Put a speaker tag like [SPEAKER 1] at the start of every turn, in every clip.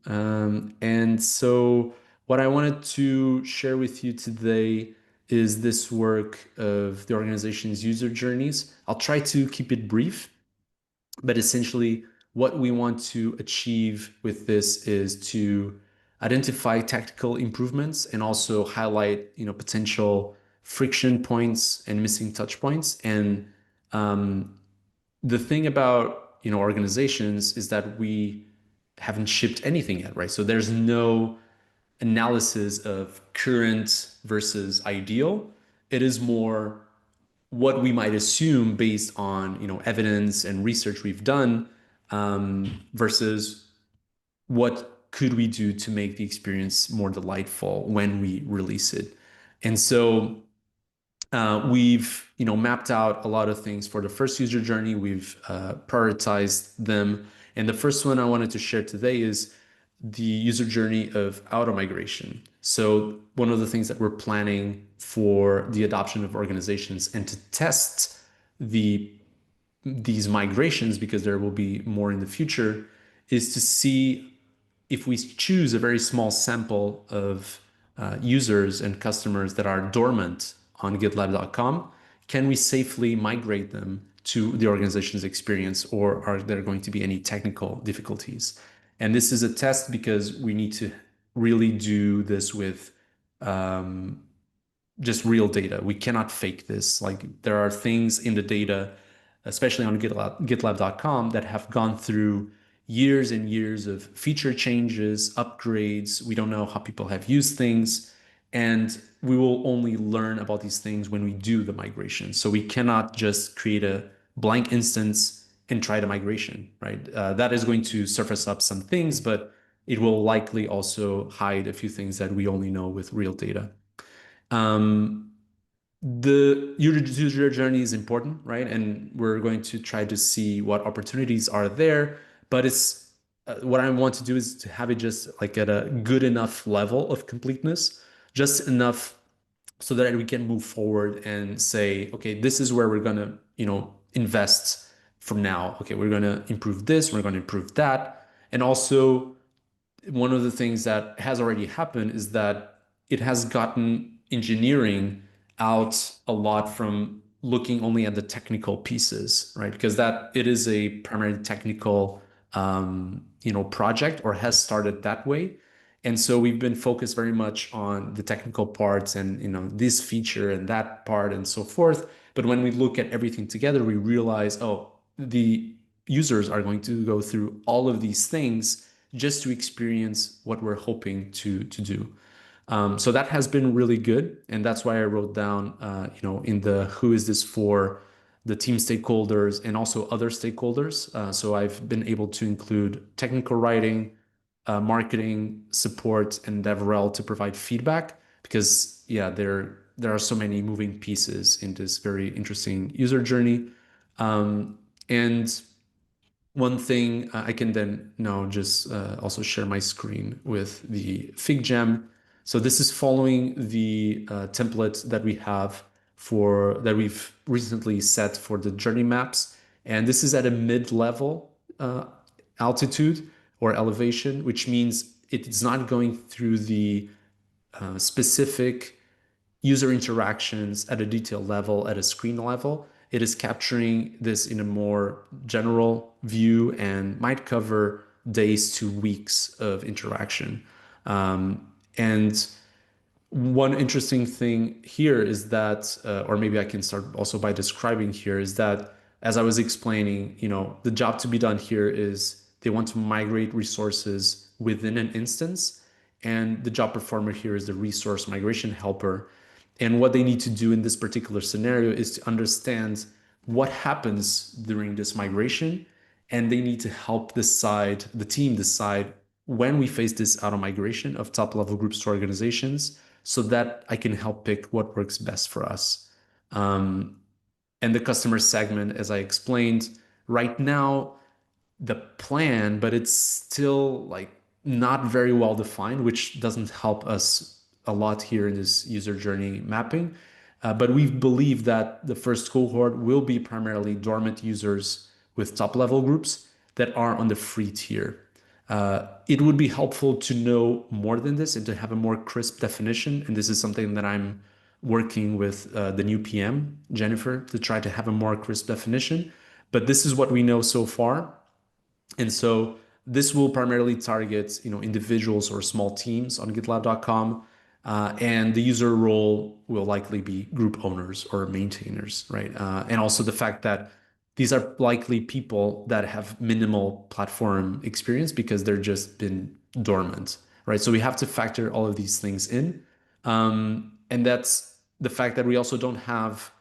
[SPEAKER 1] And so what I wanted to share with you today is this work of the organization's user journeys. I'll try to keep it brief, but essentially what we want to achieve with this is to identify tactical improvements and also highlight, potential friction points and missing touch points. And the thing about, organizations is that we haven't shipped anything yet, right? So there's no analysis of current versus ideal. It is more what we might assume based on, evidence and research we've done, versus what could we do to make the experience more delightful when we release it. And so we've mapped out a lot of things for the first user journey. We've prioritized them, and the first one I wanted to share today is the user journey of auto migration. So one of the things that we're planning for the adoption of organizations and to test these migrations, because there will be more in the future, is to see if we choose a very small sample of users and customers that are dormant on GitLab.com, can we safely migrate them to the organization's experience, or are there going to be any technical difficulties? And this is a test because we need to really do this with just real data. We cannot fake this. Like, there are things in the data, especially on GitLab.com, that have gone through years and years of feature changes, upgrades. We don't know how people have used things. And we will only learn about these things when we do the migration. So we cannot just create a blank instance and try the migration, right? That is going to surface up some things, but it will likely also hide a few things that we only know with real data. The user journey is important, right? And we're going to try to see what opportunities are there, but it's what I want to do is to have it just like at a good enough level of completeness, just enough so that we can move forward and say, okay, this is where we're going to, invest from now. Okay, we're going to improve this, we're going to improve that. And also, one of the things that has already happened is that it has gotten engineering out a lot from looking only at the technical pieces, right? Because that it is a primarily technical, project, or has started that way. And so we've been focused very much on the technical parts and, this feature and that part and so forth. But when we look at everything together, we realize, oh, the users are going to go through all of these things just to experience what we're hoping to do. So that has been really good. And that's why I wrote down, in the who is this for, the team stakeholders and also other stakeholders. So I've been able to include technical writing, marketing, support, and DevRel to provide feedback, because yeah, there are so many moving pieces in this very interesting user journey. And one thing I can then now just also share my screen with the FigJam. So this is following the template that we have that we've recently set for the journey maps. And this is at a mid-level altitude or elevation, which means it's not going through the specific user interactions at a detail level, at a screen level. It is capturing this in a more general view and might cover days to weeks of interaction. And one interesting thing here is that, or maybe I can start also by describing here, is that as I was explaining, the job to be done here is they want to migrate resources within an instance, and the job performer here is the resource migration helper. And what they need to do in this particular scenario is to understand what happens during this migration, and they need to help the team decide when we face this auto migration of top level groups to organizations, so that I can help pick what works best for us. And the customer segment, as I explained, right now, the plan, but it's still like not very well defined, which doesn't help us a lot here in this user journey mapping. But we believe that the first cohort will be primarily dormant users with top level groups that are on the free tier. It would be helpful to know more than this and to have a more crisp definition. And this is something that I'm working with the new PM, Jennifer, to try to have a more crisp definition. But this is what we know so far. And so this will primarily target, individuals or small teams on GitLab.com. And the user role will likely be group owners or maintainers, right? And also the fact that these are likely people that have minimal platform experience because they're just been dormant, right? So we have to factor all of these things in. And that's the fact that we also don't have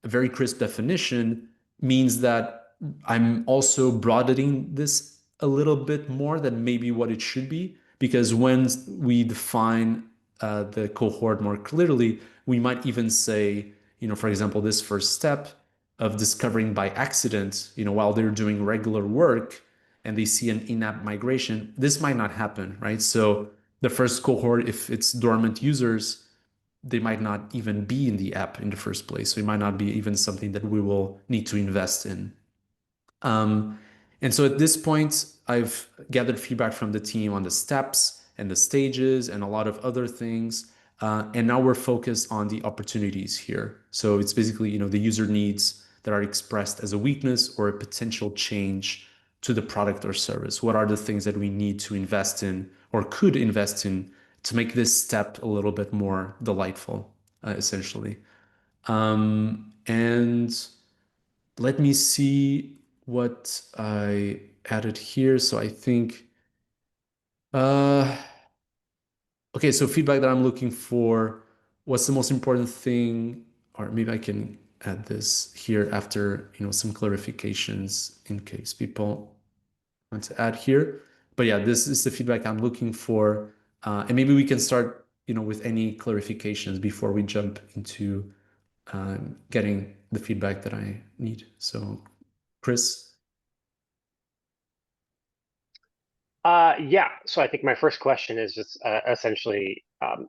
[SPEAKER 1] a very crisp definition means that I'm also broadening this a little bit more than maybe what it should be. Because when we define the cohort more clearly, we might even say, for example, this first step of discovering by accident, while they're doing regular work and they see an in-app migration, this might not happen, right? So the first cohort, if it's dormant users, they might not even be in the app in the first place. So it might not be even something that we will need to invest in. Um, and so at this point, I've gathered feedback from the team on the steps and the stages and a lot of other things. And now we're focused on the opportunities here. So it's basically, the user needs that are expressed as a weakness or a potential change to the product or service. What are the things that we need to invest in or could invest in to make this step a little bit more delightful, essentially? And let me see what I added here. So I think, uh, okay, so feedback that I'm looking for, what's the most important thing, or maybe I can add this here after, some clarifications in case people want to add here. But yeah, this is the feedback I'm looking for. And maybe we can start, with any clarifications before we jump into getting the feedback that I need. So, Chris.
[SPEAKER 2] Yeah. So I think my first question is just essentially,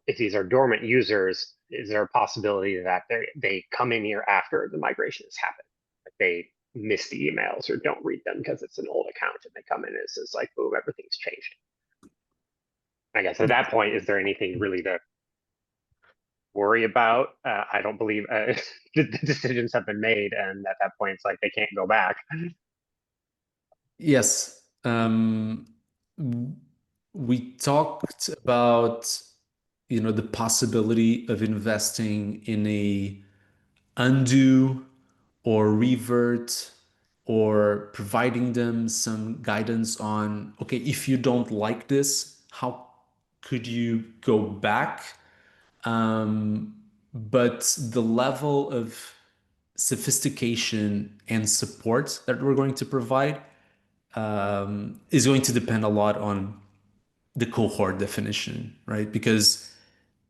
[SPEAKER 2] if these are dormant users, is there a possibility that they come in here after the migration has happened? Like they miss the emails or don't read them because it's an old account and they come in and it says like, boom, everything's changed. I guess at that point, is there anything really to worry about? I don't believe the decisions have been made, and at that point, it's like they can't go back.
[SPEAKER 1] Yes. We talked about, the possibility of investing in a undo or revert or providing them some guidance on, okay, if you don't like this, how could you go back? But the level of sophistication and support that we're going to provide is going to depend a lot on the cohort definition, right? Because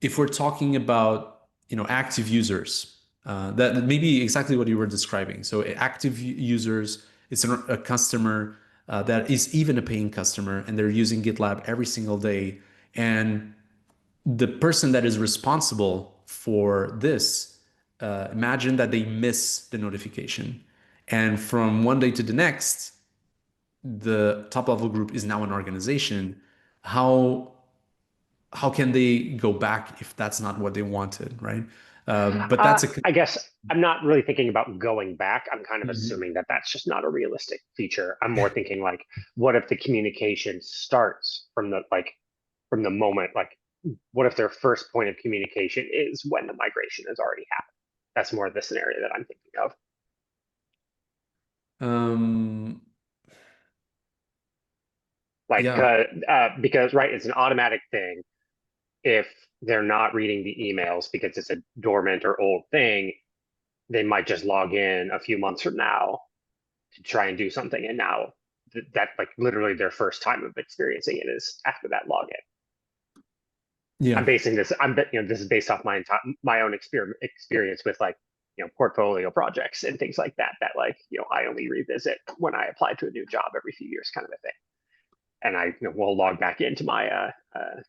[SPEAKER 1] if we're talking about, active users, that may be exactly what you were describing. So active users, it's a customer that is even a paying customer, and they're using GitLab every single day. And the person that is responsible for this, imagine that they miss the notification. And from one day to the next, the top level group is now an organization. How how can they go back if that's not what they wanted, right? But that's a
[SPEAKER 2] I guess I'm not really thinking about going back. I'm kind of
[SPEAKER 1] Mhm.
[SPEAKER 2] assuming that that's just not a realistic feature. I'm more thinking like, what if the communication starts from from the moment, like, what if their first point of communication is when the migration has already happened? That's more the scenario that I'm thinking of.
[SPEAKER 1] um,
[SPEAKER 2] Like,
[SPEAKER 1] yeah,
[SPEAKER 2] because, right, it's an automatic thing. If they're not reading the emails because it's a dormant or old thing, they might just log in a few months from now to try and do something. And now that, like, literally their first time of experiencing it is after that login. I'm
[SPEAKER 1] yeah,
[SPEAKER 2] basing this, this is based off my own experience with like, portfolio projects and things like that, that like, I only revisit when I apply to a new job every few years kind of a thing. And I will log back into my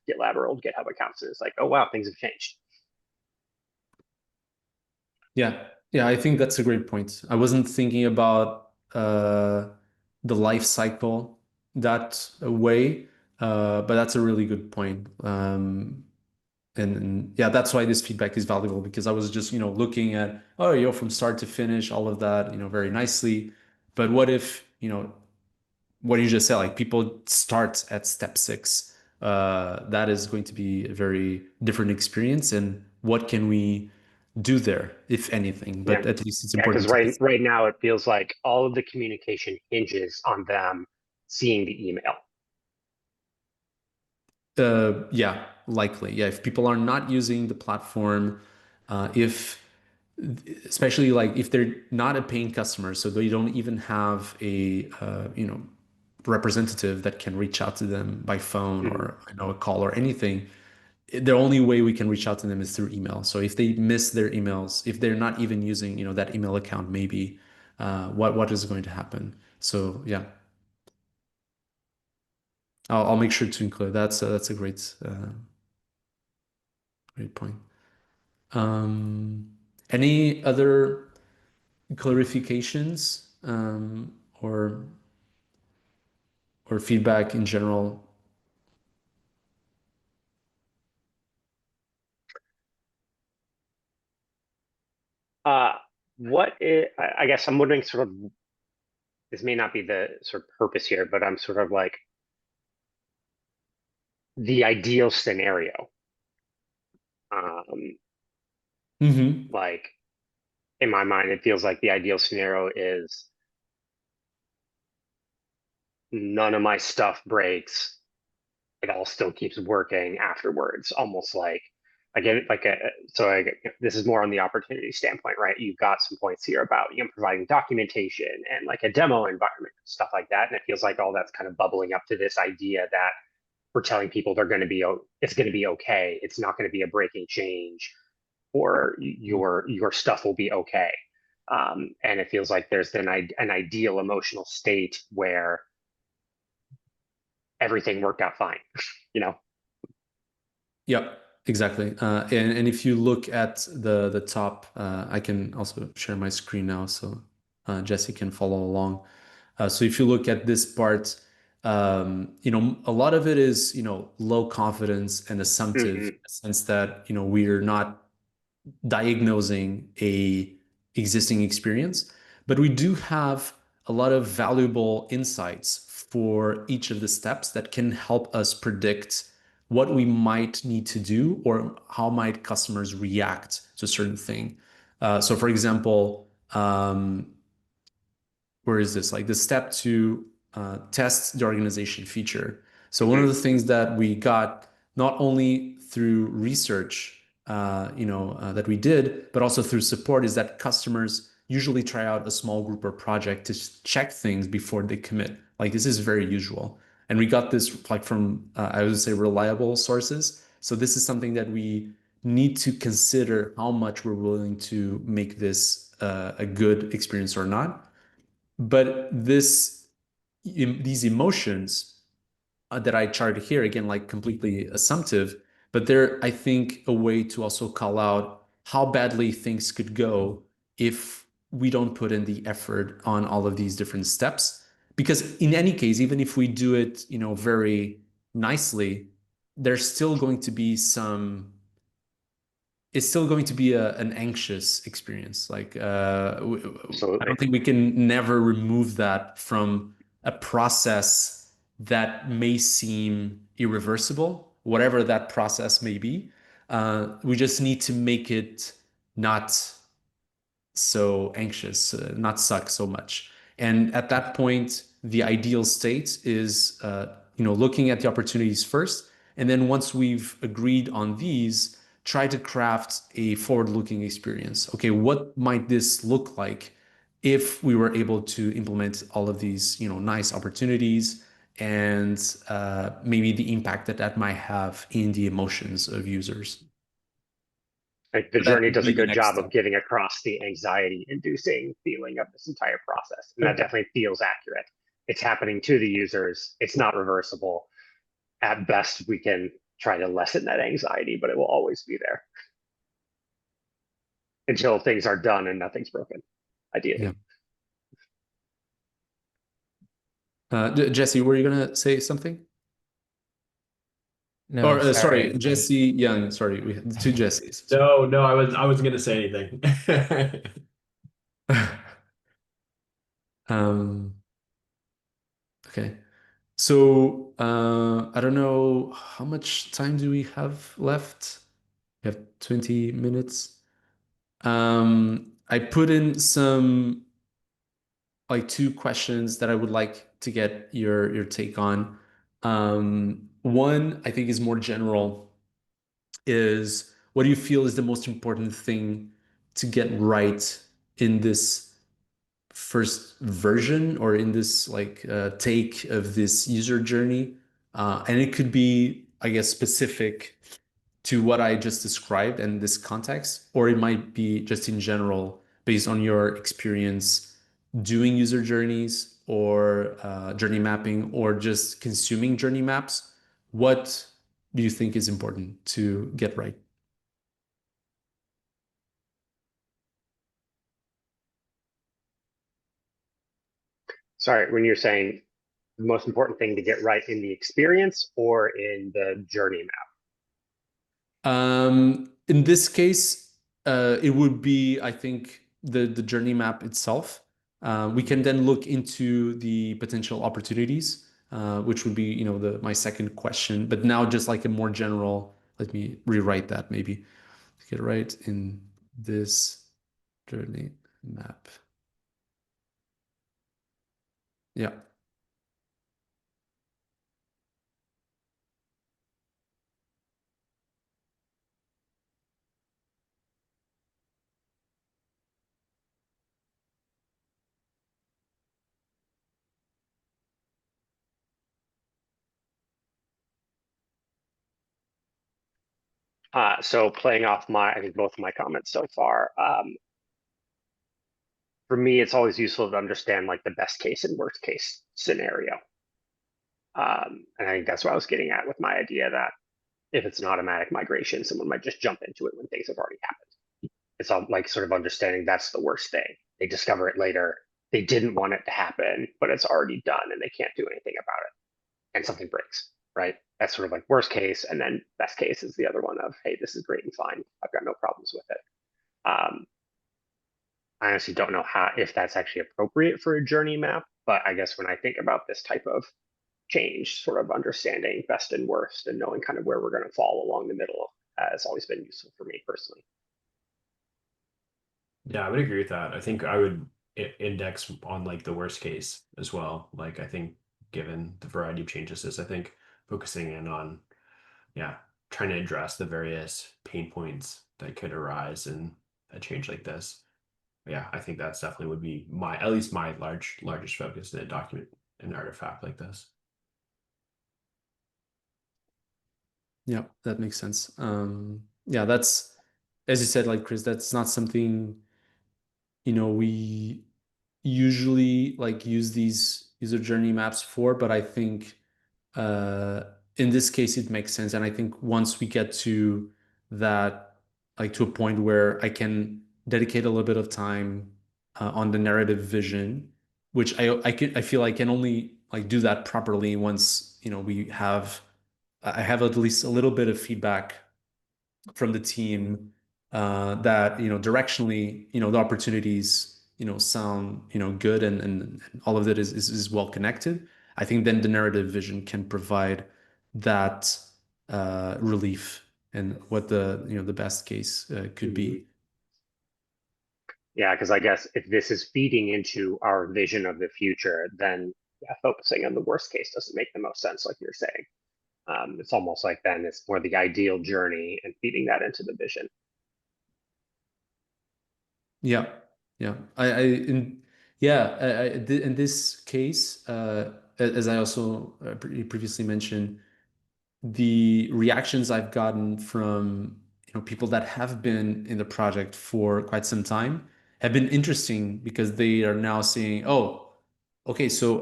[SPEAKER 2] GitLab or old GitHub accounts, and it's like, oh wow, things have changed.
[SPEAKER 1] yeah, yeah. I think that's a great point. I wasn't thinking about the life cycle. that way. But that's a really good point. And yeah, that's why this feedback is valuable because I was just, looking at, oh, from start to finish, all of that, very nicely. But what if, what you just said, like people start at step six? That is going to be a very different experience. And what can we do there, if anything?
[SPEAKER 2] Yeah.
[SPEAKER 1] But at least it's
[SPEAKER 2] Yeah, because
[SPEAKER 1] important to
[SPEAKER 2] right now it feels like all of the communication hinges on them seeing the email.
[SPEAKER 1] Yeah, likely. Yeah, if people are not using the platform, if especially like if they're not a paying customer, so they don't even have a representative that can reach out to them by phone
[SPEAKER 2] Mhm.
[SPEAKER 1] or a call or anything. The only way we can reach out to them is through email. So if they miss their emails, if they're not even using that email account, maybe what is going to happen? So yeah, I'll make sure to include. That's a great point. Um, any other clarifications or feedback in general?
[SPEAKER 2] Uh, I guess I'm wondering sort of, this may not be the sort of purpose here, but I'm sort of like the ideal scenario. Um,
[SPEAKER 1] Hmm.
[SPEAKER 2] like in my mind, it feels like the ideal scenario is none of my stuff breaks. It all still keeps working afterwards, almost like I get it like this is more on the opportunity standpoint, right? You've got some points here about providing documentation and like a demo environment, stuff like that, and it feels like all that's kind of bubbling up to this idea that we're telling people it's going to be okay, it's not going to be a breaking change, or your stuff will be okay. And it feels like there's an ideal emotional state where everything worked out fine, you know.
[SPEAKER 1] Yep, exactly. And if you look at the top, I can also share my screen now so Jesse can follow along. So if you look at this part, a lot of it is, low confidence and assumptive in
[SPEAKER 2] Mm-hmm.
[SPEAKER 1] the sense that, we're not diagnosing a existing experience, but we do have a lot of valuable insights for each of the steps that can help us predict what we might need to do or how might customers react to a certain thing. So for example, where is this? Like the step to test the organization feature. So one of
[SPEAKER 2] Mm-hmm.
[SPEAKER 1] the things that we got not only through research, that we did, but also through support is that customers usually try out a small group or project to check things before they commit. Like this is very usual. And we got this like from, I would say, reliable sources. So this is something that we need to consider how much we're willing to make this a good experience or not. But these emotions that I charted here, again, like completely assumptive, but they're, I think, a way to also call out how badly things could go if we don't put in the effort on all of these different steps. Because in any case, even if we do it, very nicely, there's still going to be some it's still going to be an anxious experience. Like, I
[SPEAKER 2] Absolutely.
[SPEAKER 1] don't think we can never remove that from a process that may seem irreversible, whatever that process may be. We just need to make it not so anxious, not suck so much. And at that point, the ideal state is, looking at the opportunities first. And then once we've agreed on these, try to craft a forward-looking experience. Okay, what might this look like if we were able to implement all of these, nice opportunities and maybe the impact that that might have in the emotions of users.
[SPEAKER 2] Like the
[SPEAKER 1] So that
[SPEAKER 2] journey
[SPEAKER 1] would
[SPEAKER 2] does a
[SPEAKER 1] be the
[SPEAKER 2] good
[SPEAKER 1] next
[SPEAKER 2] job of
[SPEAKER 1] step.
[SPEAKER 2] getting across the anxiety inducing feeling of this entire process. And that definitely feels accurate. It's happening to the users. It's not reversible. At best, we can try to lessen that anxiety, but it will always be there until things are done and nothing's broken,
[SPEAKER 1] Yeah.
[SPEAKER 2] ideally.
[SPEAKER 1] Jesse, were you gonna say something?
[SPEAKER 3] No,
[SPEAKER 1] Or
[SPEAKER 3] sorry.
[SPEAKER 1] sorry, Jesse Young. Sorry, we had two Jessies. Sorry.
[SPEAKER 3] No, no, I wasn't gonna say anything.
[SPEAKER 1] Um, okay. So I don't know how much time do we have left? We have 20 minutes. I put in some like two questions that I would like to get your take on. One I think is more general, is what do you feel is the most important thing to get right in this first version or in this like take of this user journey? And it could be, I guess, specific to what I just described and this context, or it might be just in general based on your experience doing user journeys or journey mapping or just consuming journey maps. What do you think is important to get right?
[SPEAKER 2] Sorry, when you're saying the most important thing to get right in the experience or in the journey map.
[SPEAKER 1] In this case, it would be, I think, the journey map itself. We can then look into the potential opportunities, which would be, the my second question. But now, just like a more general, let me rewrite that maybe to get it right in this journey map. Yeah.
[SPEAKER 2] So playing off I think both of my comments so far, for me, it's always useful to understand like the best case and worst case scenario. And I think that's what I was getting at with my idea that if it's an automatic migration, someone might just jump into it when things have already happened. It's all like sort of understanding that's the worst thing. They discover it later. They didn't want it to happen, but it's already done and they can't do anything about it. And something breaks, right? That's sort of like worst case. And then best case is the other one of, hey, this is great and fine. I've got no problems with it. I honestly don't know how if that's actually appropriate for a journey map, but I guess when I think about this type of change, sort of understanding best and worst and knowing kind of where we're going to fall along the middle has always been useful for me personally.
[SPEAKER 3] Yeah, I would agree with that. I think I would index on like the worst case as well. Like I think given the variety of changes is I think focusing in on yeah, trying to address the various pain points that could arise in a change like this. Yeah, I think that's definitely would be my at least my largest focus in a document an artifact like this.
[SPEAKER 1] Yeah, that makes sense. Yeah, that's, as you said, like Chris, that's not something, we usually like use these user journey maps for, but I think uh, in this case it makes sense. And I think once we get to that, like to a point where I can dedicate a little bit of time on the narrative vision, which I feel I can only like do that properly once, I have at least a little bit of feedback from the team that directionally the opportunities sound good, and all of that is well connected. I think then the narrative vision can provide that relief and what the best case could
[SPEAKER 2] Mm-hmm.
[SPEAKER 1] be.
[SPEAKER 2] Yeah, because I guess if this is feeding into our vision of the future, then yeah, focusing on the worst case doesn't make the most sense, like you're saying. It's almost like then it's more the ideal journey and feeding that into the vision.
[SPEAKER 1] Yeah, yeah. Yeah, in this case, as I also previously mentioned, the reactions I've gotten from people that have been in the project for quite some time have been interesting because they are now saying, "Oh, okay, so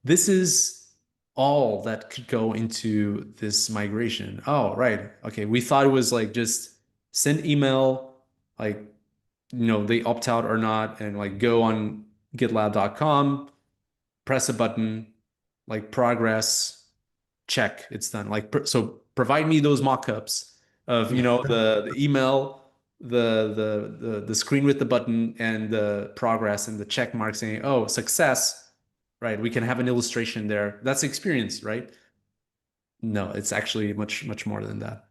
[SPEAKER 1] this is all that could go into this migration." Oh, right. Okay, we thought it was like just send email, like they opt out or not, and like go on GitLab.com, press a button. like progress, check, it's done. Like so provide me those mock-ups of, the email, the screen with the button and the progress and the check mark saying, oh, success, right? We can have an illustration there. That's experience, right? No, it's actually much, much more than that.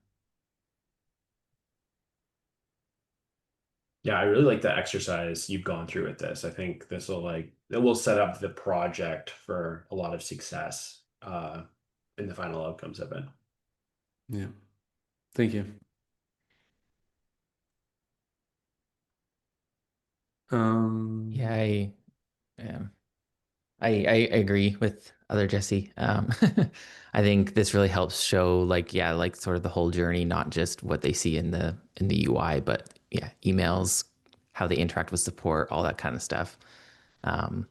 [SPEAKER 3] Yeah, I really like the exercise you've gone through with this. I think this will it will set up the project for a lot of success in the final outcomes of it.
[SPEAKER 1] Yeah. Thank you.
[SPEAKER 4] Yeah,
[SPEAKER 1] Um,
[SPEAKER 4] um, I agree with other Jesse. I think this really helps show like, yeah, like sort of the whole journey, not just what they see in the UI, but yeah, emails, how they interact with support, all that kind of stuff. Um,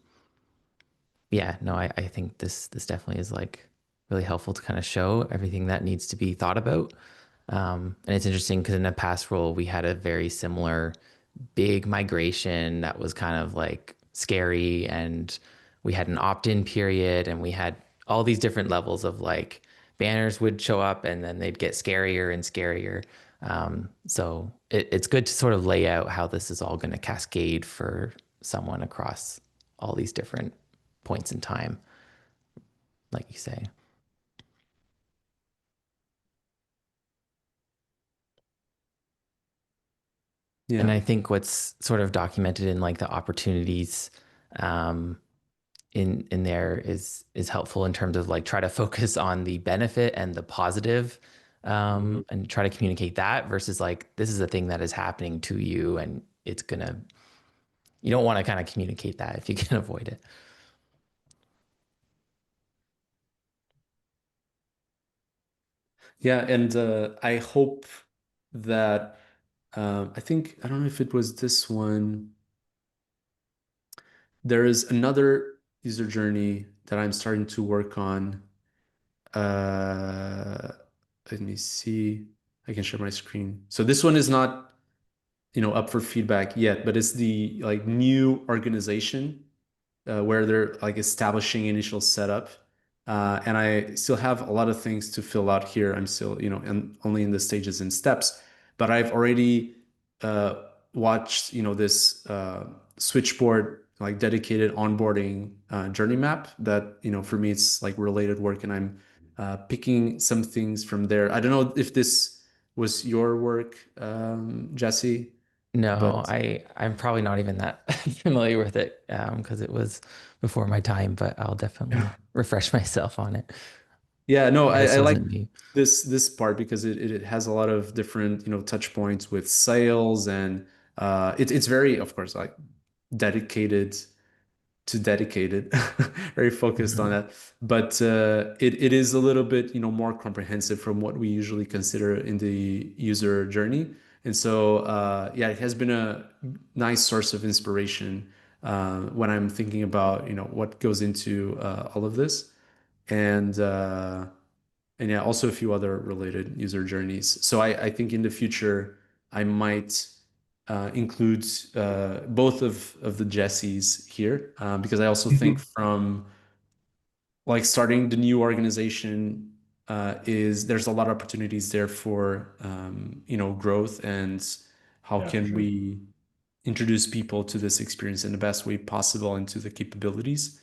[SPEAKER 4] yeah, no, I think this definitely is like really helpful to kind of show everything that needs to be thought about. And it's interesting because in a past role we had a very similar big migration that was kind of like scary, and we had an opt-in period, and we had all these different levels of like banners would show up and then they'd get scarier and scarier. So it's good to sort of lay out how this is all going to cascade for someone across all these different points in time, like you say. And
[SPEAKER 1] yeah.
[SPEAKER 4] I think what's sort of documented in like the opportunities um, in there is helpful in terms of like try to focus on the benefit and the positive,
[SPEAKER 3] Mhm.
[SPEAKER 4] and try to communicate that versus like this is a thing that is happening to you and it's gonna, you don't want to kind of communicate that if you can avoid it.
[SPEAKER 1] Yeah, and I hope that I think I don't know if it was this one. There is another user journey that I'm starting to work on. Uh, Let me see. I can share my screen. So this one is not, up for feedback yet, but it's the like new organization where they're like establishing initial setup. And I still have a lot of things to fill out here. I'm still, only in the stages and steps, but I've already uh, watched, this switchboard, like dedicated onboarding journey map that, for me, it's like related work, and I'm picking some things from there. I don't know if this was your work, Jesse,
[SPEAKER 4] No,
[SPEAKER 1] but
[SPEAKER 4] I'm probably not even that familiar with it because it was before my time, but I'll definitely refresh myself on it.
[SPEAKER 1] yeah, no,
[SPEAKER 4] Yeah,
[SPEAKER 1] I
[SPEAKER 4] this
[SPEAKER 1] like
[SPEAKER 4] wasn't me.
[SPEAKER 1] this part because it has a lot of different, touch points with sales, and it's very, of course, like dedicated to dedicated, very focused on
[SPEAKER 4] Mhm.
[SPEAKER 1] that. But it is a little bit, more comprehensive from what we usually consider in the user journey. And so yeah, it has been a nice source of inspiration when I'm thinking about, what goes into all of this. And and yeah, also a few other related user journeys. So I think in the future I might include both of the Jessies here because I also think from like starting the new organization is there's a lot of opportunities there for growth, and how
[SPEAKER 3] Yeah, for
[SPEAKER 1] can
[SPEAKER 3] sure.
[SPEAKER 1] we introduce people to this experience in the best way possible and to the capabilities,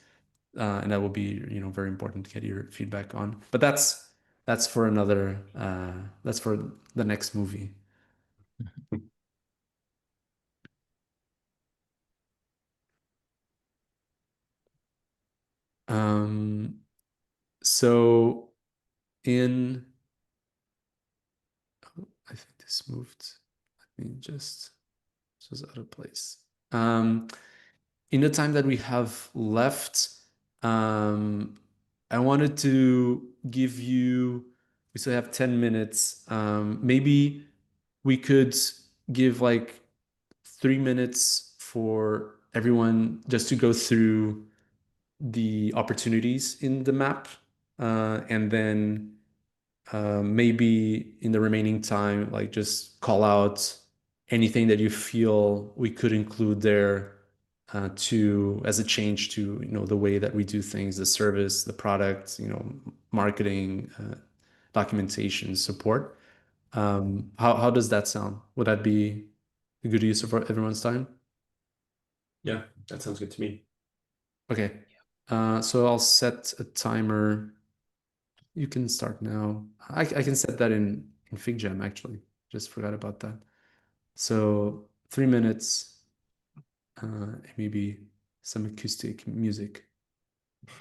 [SPEAKER 1] and that will be very important to get your feedback on. But that's for another that's for the next movie. Um, so in I think this moved. Let me just this was out of place. In the time that we have left, um, I wanted to give you. We still have 10 minutes. Maybe we could give like 3 minutes for everyone just to go through the opportunities in the map, and then maybe in the remaining time, like just call out anything that you feel we could include there to as a change to the way that we do things, the service, the product, marketing, documentation, support. How does that sound? Would that be a good use of everyone's time?
[SPEAKER 3] Yeah, that sounds good to me.
[SPEAKER 1] Okay. So I'll set a timer. You can start now. I can set that in FigJam actually. Just forgot about that. So 3 minutes, maybe some acoustic music.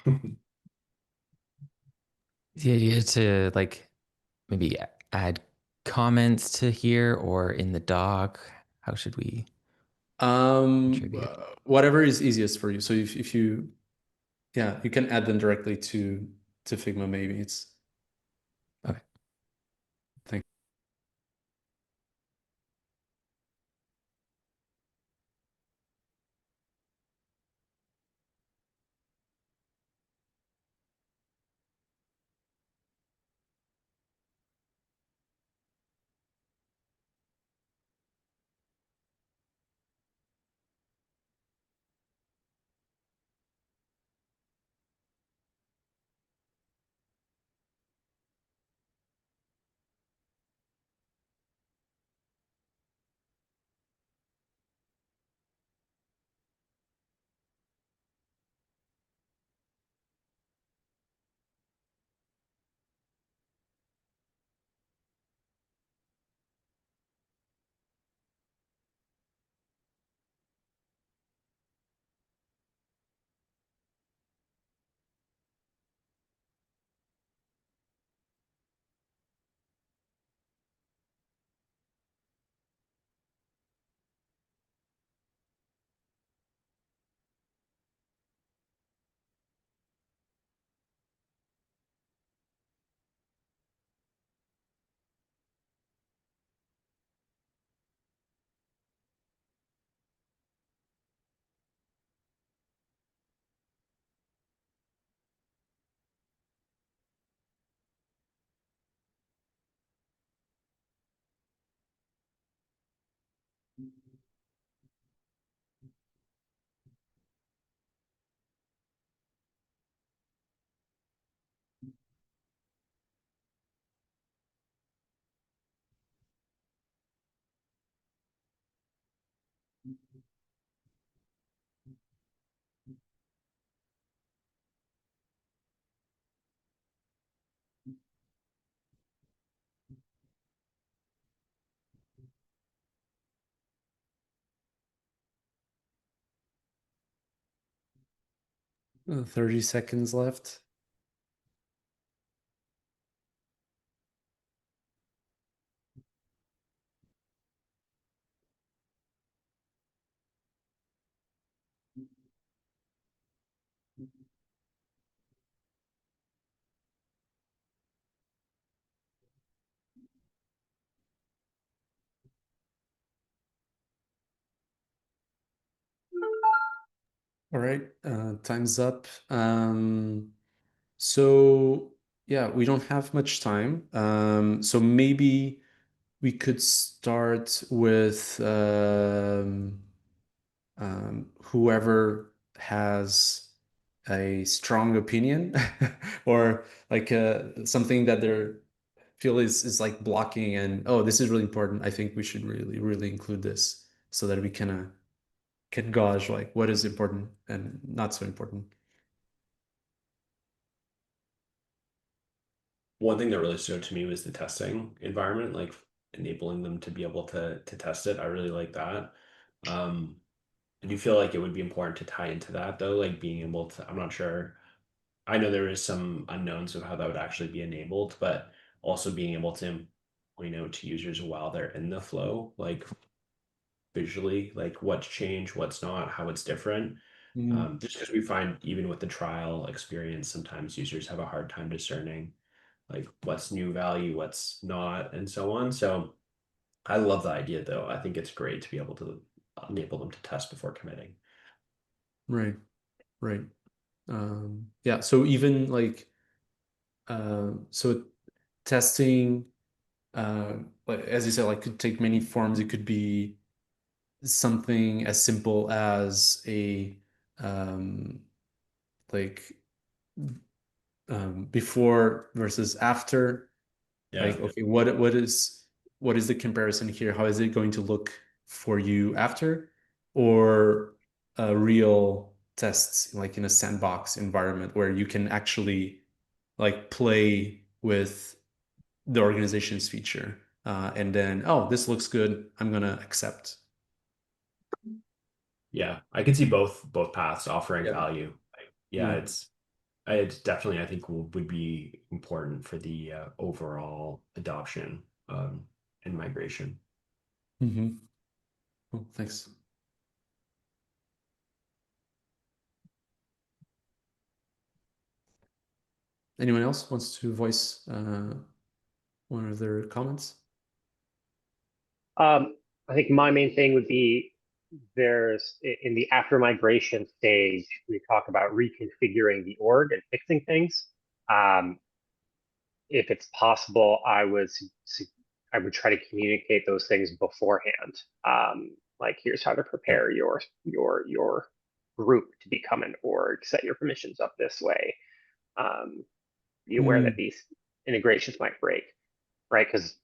[SPEAKER 4] The idea to like maybe add comments to here or in the doc. How should we contribute?
[SPEAKER 1] Whatever is easiest for you. So if you, yeah, you can add them directly to Figma. Maybe it's
[SPEAKER 4] Okay.
[SPEAKER 1] thank. 30 seconds left. All right, time's up. So yeah, we don't have much time. So maybe we could start with whoever has a strong opinion or like something that they feel is like blocking and oh, this is really important. I think we should really include this so that we can gauge like what is important and not so important.
[SPEAKER 3] One thing that really stood out to me was the testing environment, like enabling them to be able to test it. I really like that. Um, I do feel like it would be important to tie into that though, like being able to, I'm not sure. I know there is some unknowns of how that would actually be enabled, but also being able to point out to users while they're in the flow, like visually, like what's changed, what's not, how it's different. Just because we find even with the trial experience, sometimes users have a hard time discerning like what's new value, what's not, and so on. So I love the idea though. I think it's great to be able to enable them to test before committing.
[SPEAKER 1] Right, right. Yeah, so even like so testing like as you said, like could take many forms. It could be something as simple as a like before versus after.
[SPEAKER 3] Yeah.
[SPEAKER 1] Like, okay, what is the comparison here? How is it going to look for you after? Or real tests, like in a sandbox environment where you can actually like play with the organization's feature. And then, oh, this looks good. I'm gonna accept.
[SPEAKER 3] Yeah, I can see both paths offering
[SPEAKER 1] Yeah.
[SPEAKER 3] value. Yeah,
[SPEAKER 1] Yeah.
[SPEAKER 3] it's definitely, I think, would be important for the overall adoption and migration.
[SPEAKER 1] Mm-hmm. Cool. Thanks. Anyone else wants to voice one of their comments?
[SPEAKER 2] I think my main thing would be there's in the after migration stage, we talk about reconfiguring the org and fixing things. If it's possible, I would try to communicate those things beforehand. Like here's how to
[SPEAKER 1] Yeah.
[SPEAKER 2] prepare your group to become an org. Set your permissions up this way. Be aware that
[SPEAKER 1] Mm,
[SPEAKER 2] these integrations might break, right? Because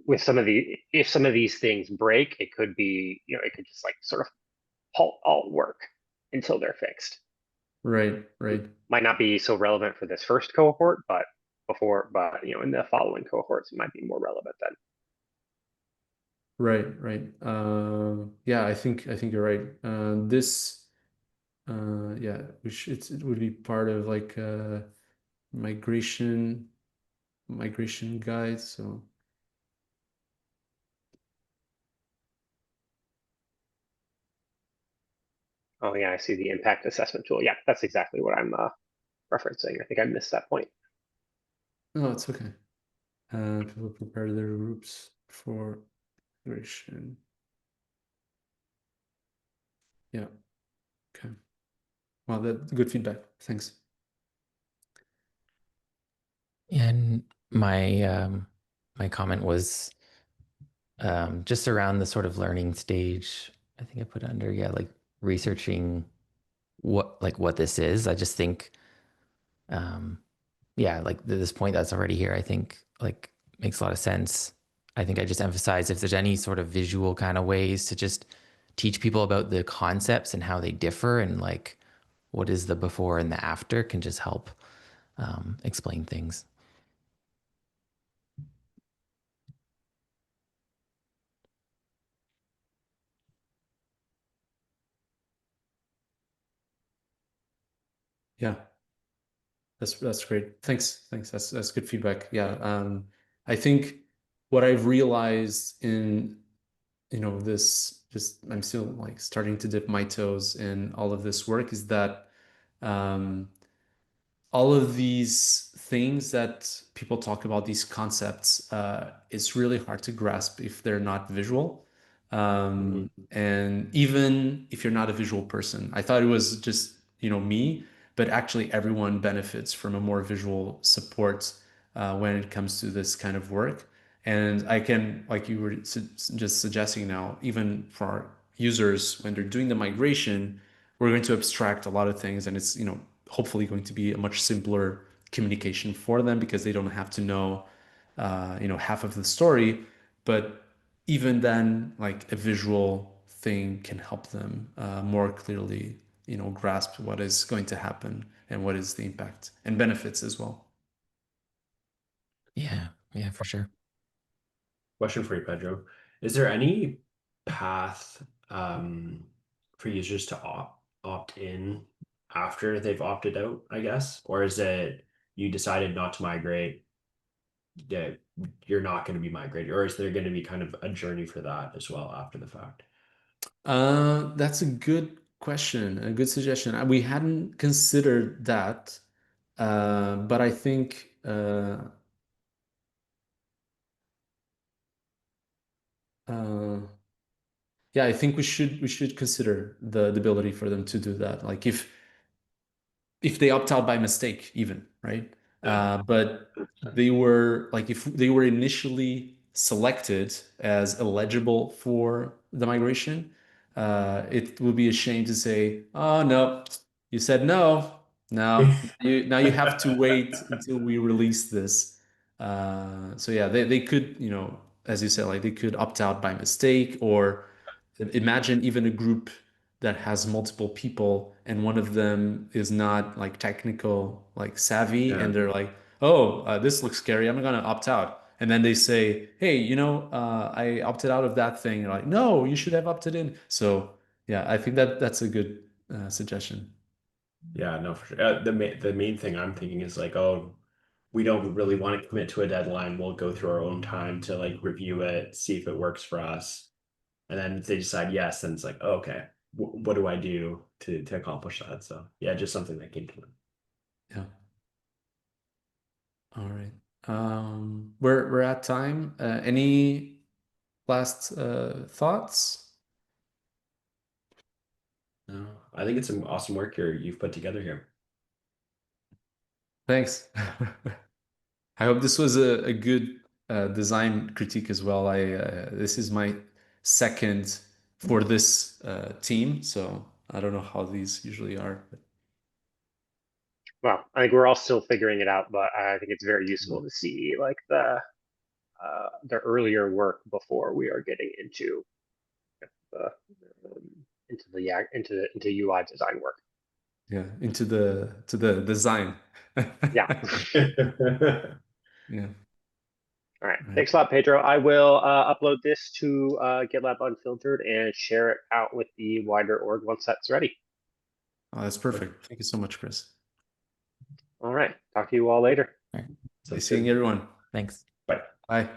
[SPEAKER 2] with some of the if some of these things break, it could be it could just like sort of halt all work until they're fixed.
[SPEAKER 1] right, right,
[SPEAKER 2] Might not be so relevant for this first cohort, but in the following cohorts, it might be more relevant then.
[SPEAKER 1] right, right. Yeah, I think you're right. This, yeah, it would be part of like migration guide. So
[SPEAKER 2] Oh yeah, I see the impact assessment tool. Yeah, that's exactly what I'm referencing. I think I missed that point.
[SPEAKER 1] no, it's okay. People prepare their groups for migration. Yeah. Okay. Well, that good feedback. Thanks.
[SPEAKER 4] And my comment was just around the sort of learning stage. I think I put under, yeah, like researching what this is. I just think yeah, like this point that's already here, I think like makes a lot of sense. I think I just emphasize if there's any sort of visual kind of ways to just teach people about the concepts and how they differ and like what is the before and the after can just help explain things.
[SPEAKER 1] Yeah. That's great. Thanks. Thanks. That's good feedback. Yeah. I think what I've realized in, this just I'm still like starting to dip my toes in all of this work is that um all of these things that people talk about, these concepts, it's really hard to grasp if they're not visual.
[SPEAKER 3] Mhm.
[SPEAKER 1] And even if you're not a visual person, I thought it was just, me, but actually everyone benefits from a more visual support when it comes to this kind of work. And I can, like you were just suggesting now, even for our users, when they're doing the migration, we're going to abstract a lot of things and it's, hopefully going to be a much simpler communication for them because they don't have to know, half of the story. But even then, like a visual thing can help them more clearly, grasp what is going to happen and what is the impact and benefits as well.
[SPEAKER 4] Yeah, yeah, for sure.
[SPEAKER 3] Question for you, Pedro. Is there any path for users to opt in after they've opted out, I guess? Or is it you decided not to migrate, that you're not going to be migrated, or is there going to be kind of a journey for that as well after the fact?
[SPEAKER 1] That's a good question, a good suggestion. We hadn't considered that, but I think uh, yeah, I think we should consider the ability for them to do that. Like if they opt out by mistake, even, right?
[SPEAKER 3] Yeah.
[SPEAKER 1] But they were like if they were initially selected as eligible for the migration, it would be a shame to say, oh no, you said no. Now you have to wait until we release this. So yeah, they could, you know, as you said, like they could opt out by mistake, or imagine even a group that has multiple people and one of them is not like technical, like savvy,
[SPEAKER 3] Yeah.
[SPEAKER 1] and they're like, oh, this looks scary, I'm gonna opt out. And then they say, hey, you know, I opted out of that thing. You're like, no, you should have opted in. So yeah, I think that that's a good suggestion.
[SPEAKER 3] Yeah, no, for sure. The main thing I'm thinking is like, oh, we don't really want to commit to a deadline. We'll go through our own time to like review it, see if it works for us. And then if they decide yes, then it's like, oh, okay, what do I do to accomplish that? So yeah, just something that came to mind.
[SPEAKER 1] Yeah. All right. We're at time. Any last thoughts?
[SPEAKER 3] No, I think it's some awesome work you've put together here.
[SPEAKER 1] Thanks. I hope this was a good design critique as well. This is my second for this team, so I don't know how these usually are.
[SPEAKER 2] Well, I think we're all still figuring it out, but I think it's very useful to see like the earlier work before we are getting into the into UI design work.
[SPEAKER 1] Yeah, into the design.
[SPEAKER 2] Yeah.
[SPEAKER 1] Yeah.
[SPEAKER 2] All right.
[SPEAKER 1] Right.
[SPEAKER 2] Thanks a lot, Pedro. I will upload this to GitLab Unfiltered and share it out with the wider org once that's ready.
[SPEAKER 1] Oh, that's perfect. Thank you so much, Chris.
[SPEAKER 2] All right. Talk to you all later.
[SPEAKER 4] All right.
[SPEAKER 1] Nice seeing everyone.
[SPEAKER 4] Thanks.
[SPEAKER 3] Bye.
[SPEAKER 1] Bye.